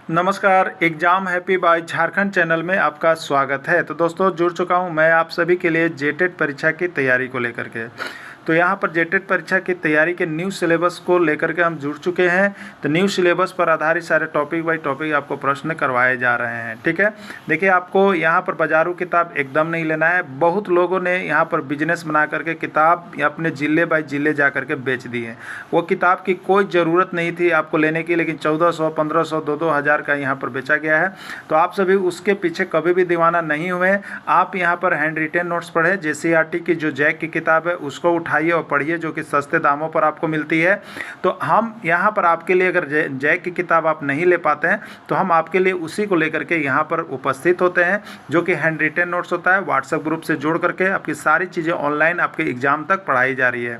नमस्कार। Exam happy by Jharkhand channel में आपका स्वागत है। तो दोस्तों, जुड़ चुका हूं मैं आप सभी के लिए जेटेट परीक्षा की तैयारी को लेकर के। तो यहां पर जेटेट परीक्षा की तैयारी के न्यू सिलेबस को लेकर के हम जुड़ चुके हैं। तो न्यू सिलेबस पर आधारित सारे टॉपिक बाय टॉपिक आपको प्रश्न करवाए जा रहे हैं। ठीक है, देखिए आपको यहां पर बाजारू किताब एकदम नहीं लेना है। बहुत लोगों ने यहां पर बिजनेस बना करके किताब अपने ज़िले बाय ज़िले जा करके बेच दी है। वो किताब की कोई ज़रूरत नहीं थी आपको लेने की, लेकिन 1400, 1500, 2-2 हज़ार का यहाँ पर बेचा गया है। तो आप सभी उसके पीछे कभी भी दीवाना नहीं हुए। आप यहाँ पर हैंड रिटेन नोट्स पढ़ें। JCERT की जो जैक की किताब है उसको उठाइए और पढ़िए, जो कि सस्ते दामों पर आपको मिलती है। तो हम यहाँ पर आपके लिए, अगर जैक की किताब आप नहीं ले पाते हैं तो हम आपके लिए उसी को लेकर के यहाँ पर उपस्थित होते हैं, जो कि हैंड रिटेन नोट्स होता है। व्हाट्सएप ग्रुप से जोड़ करके आपकी सारी चीज़ें ऑनलाइन आपके एग्ज़ाम तक पढ़ाई जा रही है।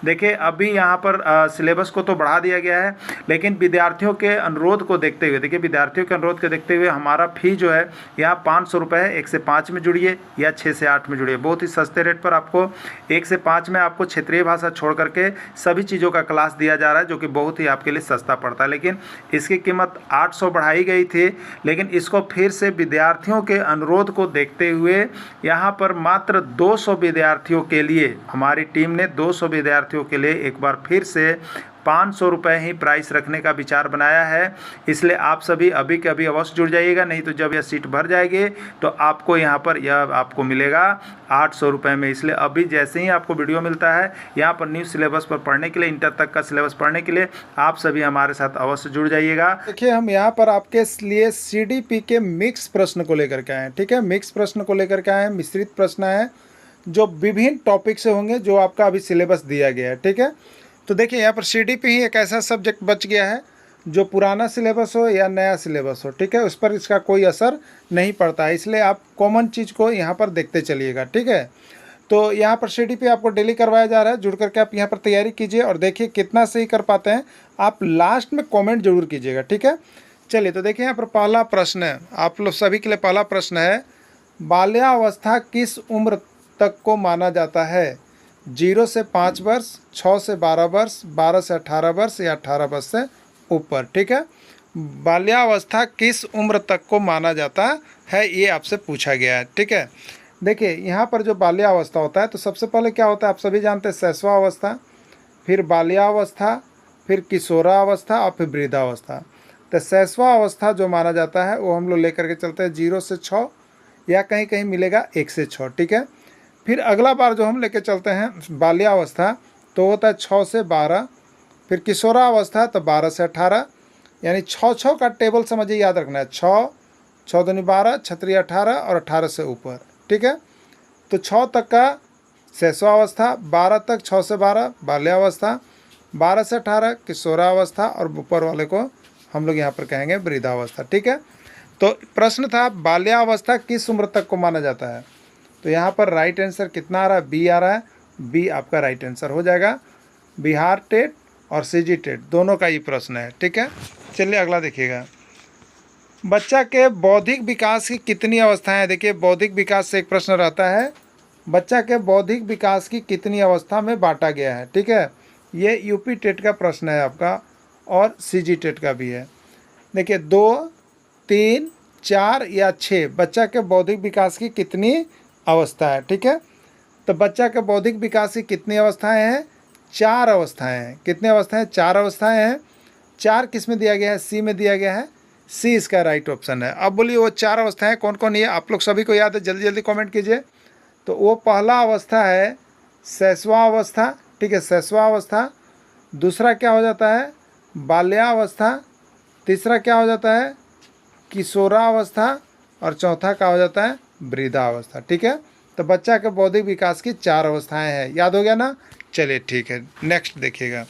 देखिए अभी यहाँ पर सिलेबस को तो बढ़ा दिया गया है, लेकिन विद्यार्थियों के अनुरोध को देखते हुए, देखिए विद्यार्थियों के अनुरोध को देखते हुए हमारा फ़ी जो है यहाँ 500 रुपये है। 1 से 5 में जुड़िए या 6 से 8 में जुड़िए। बहुत ही सस्ते रेट पर आपको 1 से 5 में आपको क्षेत्रीय भाषा छोड़ करके सभी चीज़ों का क्लास दिया जा रहा है, जो कि बहुत ही आपके लिए सस्ता पड़ता है। लेकिन इसकी कीमत 800 बढ़ाई गई थी, लेकिन इसको फिर से विद्यार्थियों के अनुरोध को देखते हुए यहाँ पर मात्र 200 विद्यार्थियों के लिए, हमारी टीम ने 200 विद्यार्थियों के लिए एक बार फिर से 500 रुपये ही प्राइस रखने का विचार बनाया है। इसलिए आप सभी अभी के अभी अवश्य जुड़ जाइएगा, नहीं तो जब यह सीट भर जाएगी तो आपको यहाँ पर यह आपको मिलेगा 800 रुपये में। इसलिए अभी जैसे ही आपको वीडियो मिलता है यहाँ पर न्यू सिलेबस पर पढ़ने के लिए, इंटर तक का सिलेबस पढ़ने के लिए आप सभी हमारे साथ अवश्य जुड़ जाइएगा। देखिए हम यहाँ पर आपके लिए CDP के मिक्स प्रश्न को लेकर के आए हैं। ठीक है, मिक्स प्रश्न को लेकर के आए हैं, मिश्रित प्रश्न है जो विभिन्न टॉपिक से होंगे, जो आपका अभी सिलेबस दिया गया है। ठीक है, तो देखिए यहाँ पर CDP ही एक ऐसा सब्जेक्ट बच गया है जो पुराना सिलेबस हो या नया सिलेबस हो, ठीक है, उस पर इसका कोई असर नहीं पड़ता है। इसलिए आप कॉमन चीज़ को यहाँ पर देखते चलिएगा। ठीक है, तो यहाँ पर CDP आपको डेली करवाया जा रहा है। जुड़ करके आप यहाँ पर तैयारी कीजिए और देखिए कितना सही कर पाते हैं। आप लास्ट में कमेंट जरूर कीजिएगा। ठीक है, चलिए तो देखिए यहाँ पर पहला प्रश्न है, आप लोग सभी के लिए पहला प्रश्न है, बाल्यावस्था किस उम्र तक को माना जाता है? 0 से 5 वर्ष, 6 से 12 वर्ष, 12 से 18 वर्ष या 18 वर्ष से ऊपर। ठीक है, बाल्यावस्था किस उम्र तक को माना जाता है, ये आपसे पूछा गया है। ठीक है, देखिए यहाँ पर जो बाल्यावस्था होता है, तो सबसे पहले क्या होता है आप सभी जानते हैं, शैशवावस्था, फिर बाल्यावस्था, फिर किशोरावस्था और फिर वृद्धावस्था। तो शैशवावस्था जो माना जाता है वो हम लोग लेकर के चलते हैं 0 से 6 या कहीं कहीं मिलेगा 1 से 6। ठीक है, फिर अगला बार जो हम लेके चलते हैं बाल्यावस्था, तो होता है 6 से 12, फिर किशोरावस्था तो 12 से 18, यानी 6 का टेबल समझिए, याद रखना है, 6, 6 दूनी 12, 6 18 और 18 से ऊपर। ठीक है, तो 6 तक का शैशवावस्था, 12 तक 6 से 12 बाल्यावस्था, 12 से 18 किशोरावस्था और ऊपर वाले को हम लोग यहाँ पर कहेंगे वृद्धावस्था। ठीक है, तो प्रश्न था बाल्यावस्था किस उम्र तक को माना जाता है? तो यहाँ पर राइट आंसर कितना आ रहा है? बी आ रहा है। बी आपका राइट आंसर हो जाएगा। बिहार टेट और CG टेट दोनों का ये प्रश्न है। ठीक है, चलिए अगला देखिएगा, बच्चा के बौद्धिक विकास की कितनी अवस्थाएं हैं? देखिए बौद्धिक विकास से एक प्रश्न रहता है, बच्चा के बौद्धिक विकास की कितनी अवस्था में बांटा गया है? ठीक है, ये UP टेट का प्रश्न है आपका और CG टेट का भी है। देखिए 2, 3, 4 या 6 बच्चा के बौद्धिक विकास की कितनी अवस्था है? ठीक है, तो बच्चा के बौद्धिक विकास की कितनी अवस्थाएं हैं? 4 अवस्थाएं हैं। कितनी अवस्थाएं? 4 अवस्थाएं हैं। 4 किस में दिया गया है? C में दिया गया है। C इसका राइट ऑप्शन है। अब बोलिए वो 4 अवस्थाएं कौन कौन है? आप लोग सभी को याद है, जल्दी जल्दी कमेंट कीजिए। तो वो पहला अवस्था है शैशवावस्था। ठीक है, शैशवावस्था। दूसरा क्या हो जाता है? बाल्यावस्था। तीसरा क्या हो जाता है? किशोरावस्था। और चौथा क्या हो जाता है? वृद्धावस्था। ठीक है, तो बच्चा के बौद्धिक विकास की 4 अवस्थाएं हैं। याद हो गया ना? चलिए ठीक है, नेक्स्ट देखिएगा,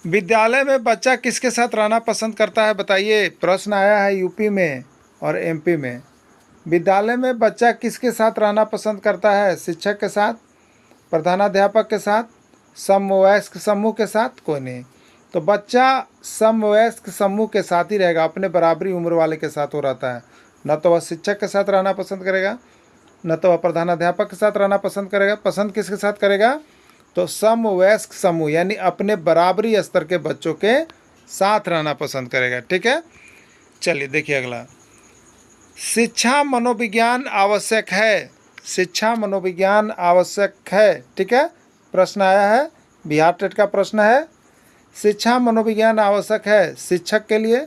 विद्यालय में बच्चा किसके साथ रहना पसंद करता है? बताइए, प्रश्न आया है UP में और MP में। विद्यालय में बच्चा किसके साथ रहना पसंद करता है? शिक्षक के साथ, प्रधानाध्यापक के साथ, समवयस्क समूह के साथ? कोई नहीं। तो बच्चा समवयस्क समूह के साथ ही रहेगा, अपने बराबरी उम्र वाले के साथ वो रहता है। न तो वह शिक्षक के साथ रहना पसंद करेगा, न तो वह प्रधानाध्यापक के साथ रहना पसंद करेगा। पसंद किसके साथ करेगा? तो समवयस्क समूह, यानी अपने बराबरी स्तर के बच्चों के साथ रहना पसंद करेगा। ठीक है, चलिए देखिए अगला, शिक्षा मनोविज्ञान आवश्यक है। शिक्षा मनोविज्ञान आवश्यक है। ठीक है, प्रश्न आया है, बिहार टेट का प्रश्न है। शिक्षा मनोविज्ञान आवश्यक है शिक्षक के लिए,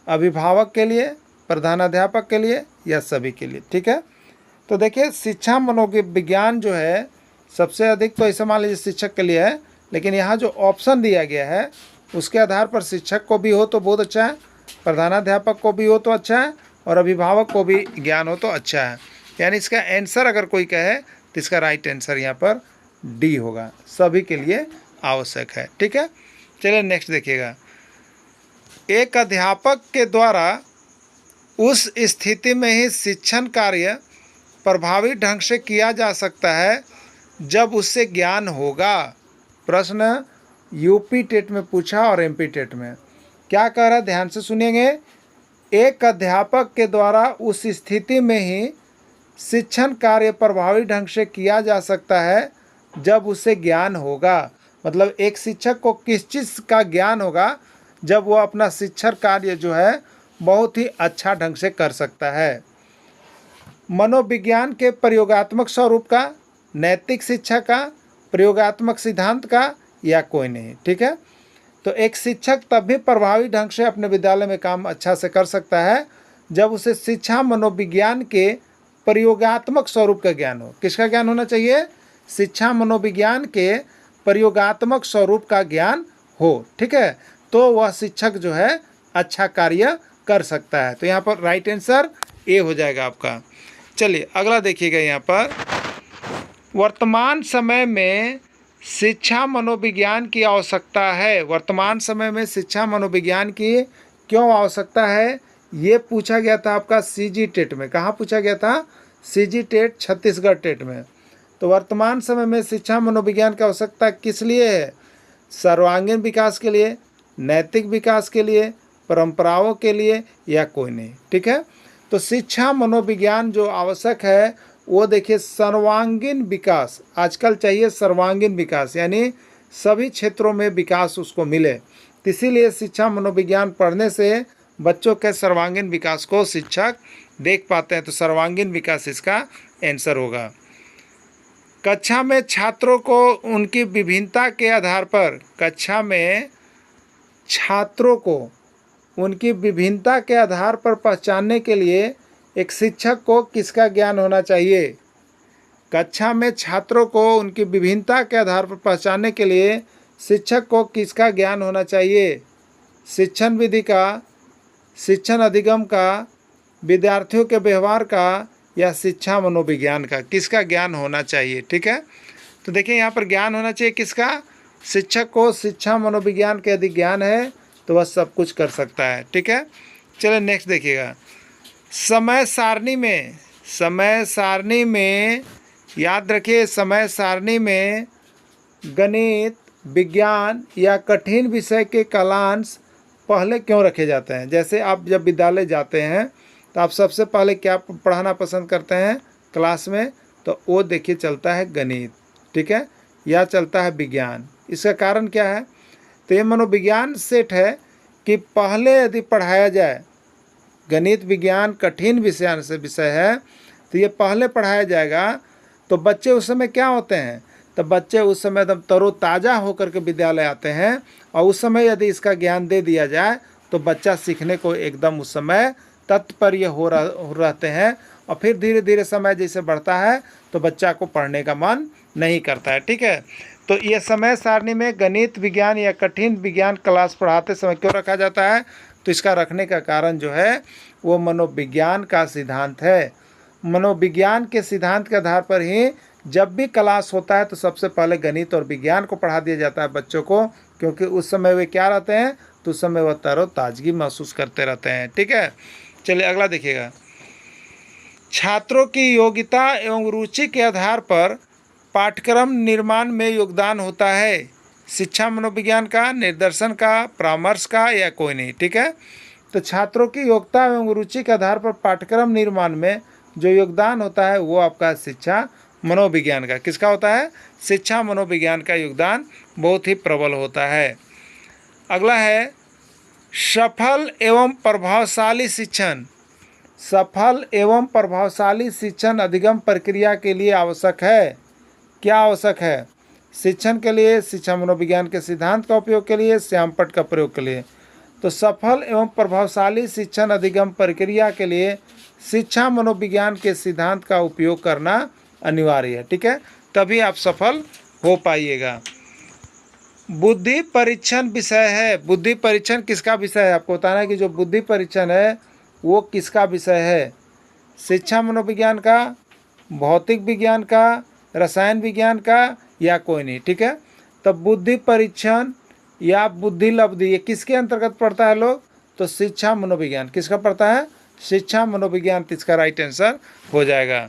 अभिभावक के लिए, प्रधानाध्यापक के लिए या सभी के लिए। ठीक है, तो देखिए शिक्षा मनोविज्ञान जो है सबसे अधिक तो ऐसे मान लीजिए शिक्षक के लिए है, लेकिन यहाँ जो ऑप्शन दिया गया है उसके आधार पर शिक्षक को भी हो तो बहुत अच्छा है, प्रधानाध्यापक को भी हो तो अच्छा है, और अभिभावक को भी ज्ञान हो तो अच्छा है। यानी इसका आंसर अगर कोई कहे तो इसका राइट आंसर यहाँ पर डी होगा, सभी के लिए आवश्यक है। ठीक है, चलिए नेक्स्ट देखिएगा, एक अध्यापक के द्वारा उस स्थिति में ही शिक्षण कार्य प्रभावी ढंग से किया जा सकता है जब उससे ज्ञान होगा। प्रश्न यूपी टेट में पूछा और एमपी टेट में। क्या कह रहा है, ध्यान से सुनिएंगे। एक अध्यापक के द्वारा उस स्थिति में ही शिक्षण कार्य प्रभावी ढंग से किया जा सकता है जब उसे ज्ञान होगा। मतलब एक शिक्षक को किस चीज़ का ज्ञान होगा, जब वो अपना शिक्षण कार्य जो है बहुत ही अच्छा ढंग से कर सकता है। मनोविज्ञान के प्रयोगात्मक स्वरूप का, नैतिक शिक्षा का, प्रयोगात्मक सिद्धांत का या कोई नहीं। ठीक है, तो एक शिक्षक तब भी प्रभावी ढंग से अपने विद्यालय में काम अच्छा से कर सकता है जब उसे शिक्षा मनोविज्ञान के प्रयोगात्मक स्वरूप का ज्ञान हो। किसका ज्ञान होना चाहिए, शिक्षा मनोविज्ञान के प्रयोगात्मक स्वरूप का ज्ञान हो। ठीक है, तो वह शिक्षक जो है अच्छा कार्य कर सकता है। तो यहाँ पर राइट आंसर ए हो जाएगा आपका। चलिए अगला देखिएगा, यहाँ पर वर्तमान समय में शिक्षा मनोविज्ञान की आवश्यकता है। वर्तमान समय में शिक्षा मनोविज्ञान की क्यों आवश्यकता है, ये पूछा गया था आपका सीजी टेट में। कहाँ पूछा गया था, सीजी टेट छत्तीसगढ़ टेट में। तो वर्तमान समय में शिक्षा मनोविज्ञान की आवश्यकता किस लिए है, सर्वांगीण विकास के लिए, नैतिक विकास के लिए, परंपराओं के लिए या कोई नहीं। ठीक है, तो शिक्षा मनोविज्ञान जो आवश्यक है वो देखिए सर्वांगीण विकास, आजकल चाहिए सर्वांगीण विकास, यानी सभी क्षेत्रों में विकास उसको मिले। तो इसीलिए शिक्षा मनोविज्ञान पढ़ने से बच्चों के सर्वांगीण विकास को शिक्षक देख पाते हैं। तो सर्वांगीण विकास इसका आंसर होगा। कक्षा में छात्रों को उनकी विभिन्नता के आधार पर, कक्षा में छात्रों को उनकी विभिन्नता के आधार पर पहचानने के लिए एक शिक्षक को किसका ज्ञान होना चाहिए। कक्षा में छात्रों को उनकी विभिन्नता के आधार पर पहचानने के लिए शिक्षक को किसका ज्ञान होना चाहिए, शिक्षण विधि का, शिक्षण अधिगम का, विद्यार्थियों के व्यवहार का या शिक्षा मनोविज्ञान का, किसका ज्ञान होना चाहिए। ठीक है, तो देखिए यहाँ पर ज्ञान होना चाहिए किसका, शिक्षक को शिक्षा मनोविज्ञान के यदि ज्ञान है तो वह सब कुछ कर सकता है। ठीक है, चलिए नेक्स्ट देखिएगा, समय सारणी में याद रखिए, समय सारणी में गणित, विज्ञान या कठिन विषय के कालांश पहले क्यों रखे जाते हैं। जैसे आप जब विद्यालय जाते हैं तो आप सबसे पहले क्या पढ़ाना पसंद करते हैं क्लास में, तो वो देखिए चलता है गणित। ठीक है, या चलता है विज्ञान। इसका कारण क्या है, तो ये मनोविज्ञान सेट है कि पहले यदि पढ़ाया जाए, गणित विज्ञान कठिन विषय है तो ये पहले पढ़ाया जाएगा तो बच्चे उस समय क्या होते हैं, तो बच्चे उस समय एकदम तरोताज़ा होकर के विद्यालय आते हैं, और उस समय यदि इसका ज्ञान दे दिया जाए तो बच्चा सीखने को एकदम उस समय तत्पर हो रहते हैं, और फिर धीरे धीरे समय जैसे बढ़ता है तो बच्चा को पढ़ने का मन नहीं करता है। ठीक है, तो ये समय सारणी में गणित, विज्ञान या कठिन विज्ञान क्लास पढ़ाते समय क्यों रखा जाता है, तो इसका रखने का कारण जो है वो मनोविज्ञान का सिद्धांत है। मनोविज्ञान के सिद्धांत के आधार पर ही जब भी क्लास होता है तो सबसे पहले गणित और विज्ञान को पढ़ा दिया जाता है बच्चों को, क्योंकि उस समय वे क्या रहते हैं, तो उस समय वह तरोताज़गी महसूस करते रहते हैं। ठीक है, चलिए अगला देखिएगा, छात्रों की योग्यता एवं रुचि के आधार पर पाठ्यक्रम निर्माण में योगदान होता है। शिक्षा मनोविज्ञान का, निर्देशन का, परामर्श का या कोई नहीं। ठीक है, तो छात्रों की योग्यता एवं रुचि के आधार पर पाठ्यक्रम निर्माण में जो योगदान होता है वो आपका शिक्षा मनोविज्ञान का, किसका होता है, शिक्षा मनोविज्ञान का योगदान बहुत ही प्रबल होता है। अगला है सफल एवं प्रभावशाली शिक्षण, सफल एवं प्रभावशाली शिक्षण अधिगम प्रक्रिया के लिए आवश्यक है। क्या आवश्यक है? शिक्षण के लिए शिक्षा मनोविज्ञान के सिद्धांत का उपयोग के लिए, श्यामपट्ट का प्रयोग के लिए। तो सफल एवं प्रभावशाली शिक्षण अधिगम प्रक्रिया के लिए शिक्षा मनोविज्ञान के सिद्धांत का उपयोग करना अनिवार्य है। ठीक है, तभी आप सफल हो पाइएगा। बुद्धि परीक्षण विषय है। बुद्धि परीक्षण किसका विषय है? आपको बताना है कि जो बुद्धि परीक्षण है वो किसका विषय है? शिक्षा मनोविज्ञान का, भौतिक विज्ञान का, रसायन विज्ञान का, या कोई नहीं। ठीक है, तब बुद्धि परीक्षण या बुद्धि लब्धि ये किसके अंतर्गत पड़ता है लोग? तो शिक्षा मनोविज्ञान। किसका पड़ता है? शिक्षा मनोविज्ञान। इसका राइट आंसर हो जाएगा।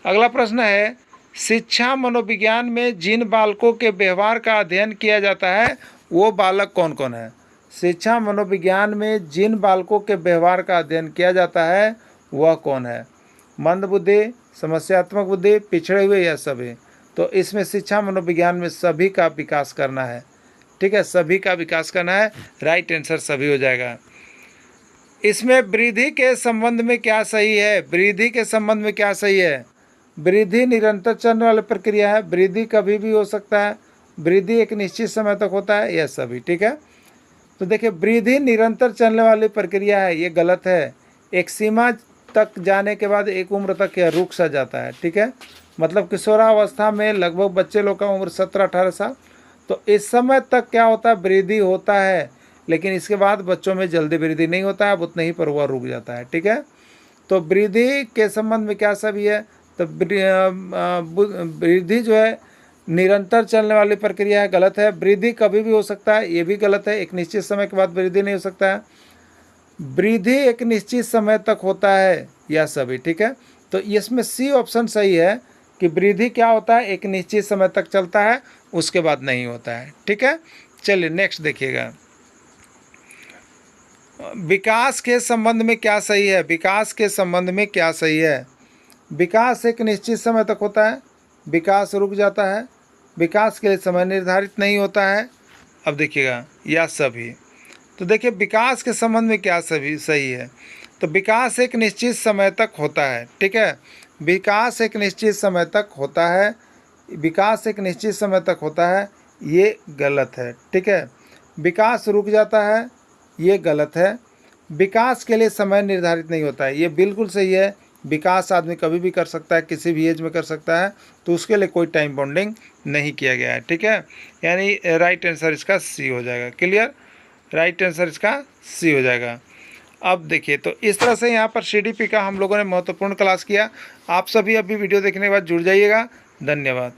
अगला प्रश्न है, शिक्षा मनोविज्ञान में जिन बालकों के व्यवहार का अध्ययन किया जाता है वो बालक कौन कौन है? शिक्षा मनोविज्ञान में जिन बालकों के व्यवहार का अध्ययन किया जाता है वह कौन है? मंद बुद्धि, समस्यात्मक बुद्धि, पिछड़े हुए या सभी? तो इसमें शिक्षा मनोविज्ञान में सभी का विकास करना है। ठीक है, सभी का विकास करना है। राइट आंसर सभी हो जाएगा। इसमें वृद्धि के संबंध में क्या सही है? वृद्धि के संबंध में क्या सही है? वृद्धि निरंतर चलने वाली प्रक्रिया है। वृद्धि कभी भी हो सकता है। वृद्धि एक निश्चित समय तक होता है, यह सभी। ठीक है, तो देखिए वृद्धि निरंतर चलने वाली प्रक्रिया है, ये गलत है। एक सीमा तक जाने के बाद एक उम्र तक यह रुक सा जाता है। ठीक है, मतलब किशोरावस्था में लगभग बच्चे लोग का उम्र 17-18 साल, तो इस समय तक क्या होता है? वृद्धि होता है, लेकिन इसके बाद बच्चों में जल्दी वृद्धि नहीं होता है, अब उतने ही पर वह रुक जाता है। ठीक है, तो वृद्धि के संबंध में क्या सभी है? तो वृद्धि जो है निरंतर चलने वाली प्रक्रिया है, गलत है। वृद्धि कभी भी हो सकता है, ये भी गलत है। एक निश्चित समय के बाद वृद्धि नहीं हो सकता है। वृद्धि एक निश्चित समय तक होता है, यह सभी। ठीक है, तो इसमें सी ऑप्शन सही है कि वृद्धि क्या होता है? एक निश्चित समय तक चलता है, उसके बाद नहीं होता है। ठीक है, चलिए नेक्स्ट देखिएगा। विकास के संबंध में क्या सही है? विकास के संबंध में क्या सही है? विकास एक निश्चित समय तक होता है, विकास रुक जाता है, विकास के लिए समय निर्धारित नहीं होता है। अब देखिएगा या सभी। तो देखिए विकास के संबंध में क्या सभी सही है? तो विकास एक निश्चित समय तक होता है। ठीक है, विकास एक निश्चित समय तक होता है, विकास एक निश्चित समय तक होता है, ये गलत है। ठीक है, विकास रुक जाता है, ये गलत है। विकास के लिए समय निर्धारित नहीं होता है, ये बिल्कुल सही है। विकास आदमी कभी भी कर सकता है, किसी भी एज में कर सकता है, तो उसके लिए कोई टाइम बाउंडिंग नहीं किया गया है। ठीक है, यानी राइट आंसर इसका सी हो जाएगा। क्लियर, राइट आंसर इसका सी हो जाएगा। अब देखिए, तो इस तरह से यहाँ पर CDP का हम लोगों ने महत्वपूर्ण क्लास किया। आप सभी अभी वीडियो देखने के बाद जुड़ जाइएगा। धन्यवाद।